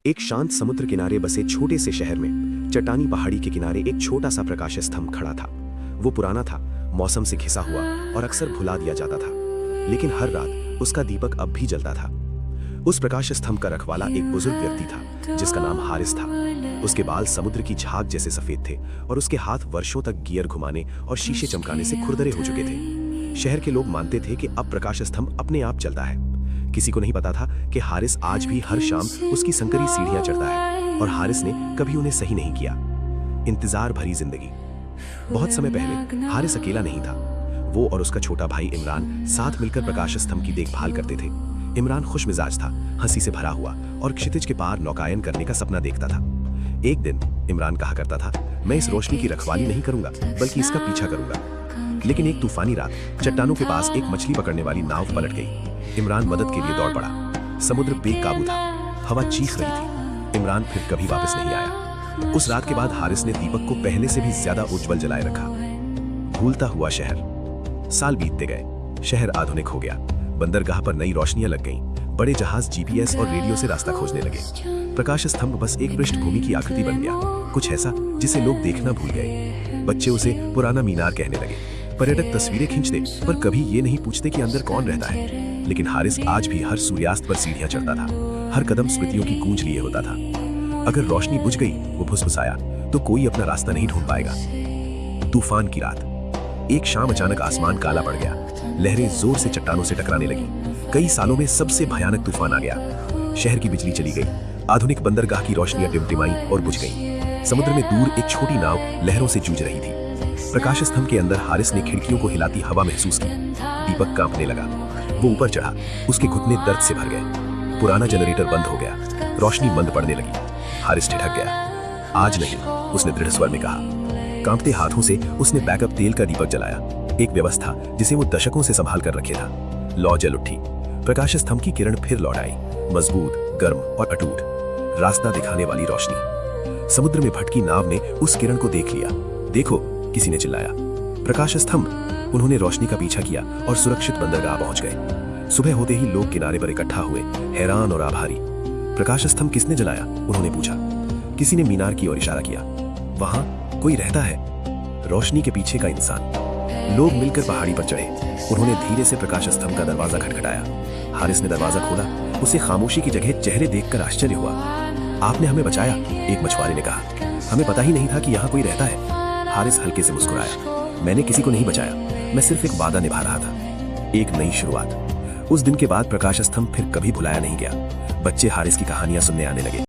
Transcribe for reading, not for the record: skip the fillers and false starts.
एक शांत समुद्र किनारे बसे छोटे से शहर में चट्टानी पहाड़ी के किनारे एक छोटा सा प्रकाश स्तंभ खड़ा था। वो पुराना था, मौसम से घिसा हुआ और अक्सर भुला दिया जाता था, लेकिन हर रात उसका दीपक अब भी जलता था। उस प्रकाश स्तंभ का रखवाला एक बुजुर्ग व्यक्ति था जिसका नाम हारिस था। उसके बाल समुद्र की झाग जैसे सफेद थे और उसके हाथ वर्षों तक गियर घुमाने और शीशे चमकाने से खुरदरे हो चुके थे। शहर के लोग मानते थे कि अब प्रकाश स्तंभ अपने आप चलता है। किसी को नहीं पता था कि हारिस आज भी हर शाम उसकी संकरी सीढ़ियां चढ़ता है और हारिस ने कभी उन्हें सही नहीं किया। इंतजार भरी जिंदगी। बहुत समय पहले हारिस अकेला नहीं था। वो और उसका छोटा भाई इमरान साथ मिलकर प्रकाश स्तंभ की देखभाल करते थे। इमरान खुश मिजाज था, हंसी से भरा हुआ और क्षितिज के पार नौकायन करने का सपना देखता था। एक दिन इमरान कहा करता था, मैं इस रोशनी की रखवाली नहीं करूंगा बल्कि इसका पीछा करूंगा। लेकिन एक तूफानी रात चट्टानों के पास एक मछली पकड़ने वाली नाव पलट गई। इमरान मदद के लिए दौड़ पड़ा। समुद्र बेकाबू था, हवा चीख रही थी। इमरान फिर कभी वापस नहीं आया। उस रात के बाद हारिस ने दीपक को पहले से भी ज्यादा उज्जवल जलाए रखा। भूलता हुआ शहर। साल बीतते गए, शहर आधुनिक हो गया। बंदरगाह पर नई रोशनियां लग गईं। बड़े जहाज जीपीएस और रेडियो से रास्ता खोजने लगे। प्रकाश स्तंभ बस एक पृष्ठभूमि की आकृति बन गया, कुछ ऐसा जिसे लोग देखना भूल गए। बच्चे उसे पुराना मीनार कहने लगे। पर्यटक तस्वीरें खींचते पर कभी ये नहीं पूछते कि अंदर कौन रहता है। लेकिन हारिस आज भी हर सूर्यास्त पर सीढ़ियां चढ़ता था। हर कदम स्मृतियों की गूंज लिए होता था। अगर रोशनी बुझ गई, वो फुसफुसाया, तो कोई अपना रास्ता नहीं ढूंढ पाएगा। तूफान की रात। एक शाम अचानक आसमान काला पड़ गया। लहरें जोर से चट्टानों से टकराने लगी। कई सालों में सबसे भयानक तूफान आ गया। शहर की बिजली चली गई। आधुनिक बंदरगाह की रोशनियां टिमटिमाई और बुझ गईं। समुद्र में दूर एक छोटी नाव लहरों से जूझ रही थी। प्रकाश स्तंभ के अंदर हारिस ने खिड़कियों को हिलाती हवा महसूस की। दीपक कांपने लगा। वो ऊपर चढ़ा। उसके घुटने दर्द से भर गए। पुराना जनरेटर बंद हो गया। रोशनी मंद पड़ने लगी। हारिस ठिठक गया। आज नहीं, उसने दृढ़ स्वर में कहा। कांपते हाथों से उसने बैकअप तेल का दीपक जलाया। एक व्यवस्था जिसे वो दशकों से संभाल कर रखे था। लौ जल उठी। प्रकाश स्तंभ की किरण फिर लौट आई, मजबूत, गर्म और अटूट। रास्ता दिखाने वाली रोशनी। समुद्र में भटकी नाव ने उस किरण को देख लिया। देखो, किसी ने चिल्लाया। प्रकाश स्तंभ। उन्होंने रोशनी का पीछा किया और सुरक्षित बंदरगाह पहुंच गए। सुबह होते ही लोग किनारे पर इकट्ठा हुए, हैरान और आभारी। प्रकाश स्तंभ किसने जलाया? उन्होंने पूछा। किसी ने मीनार की ओर इशारा किया। वहां कोई रहता है, रोशनी के पीछे का इंसान। लोग मिलकर पहाड़ी पर चढ़े। उन्होंने धीरे से प्रकाश स्तंभ का दरवाजा खटखटाया। हारिस ने दरवाजा खोला। उसे खामोशी की जगह चेहरे देखकर आश्चर्य हुआ। आपने हमें बचाया, एक मछुआरे ने कहा। हमें पता ही नहीं था कि यहाँ कोई रहता है। हारिस हल्के से मुस्कुराया। मैंने किसी को नहीं बचाया, मैं सिर्फ एक वादा निभा रहा था। एक नई शुरुआत। उस दिन के बाद प्रकाश स्तंभ फिर कभी भुलाया नहीं गया। बच्चे हारिस की कहानियां सुनने आने लगे।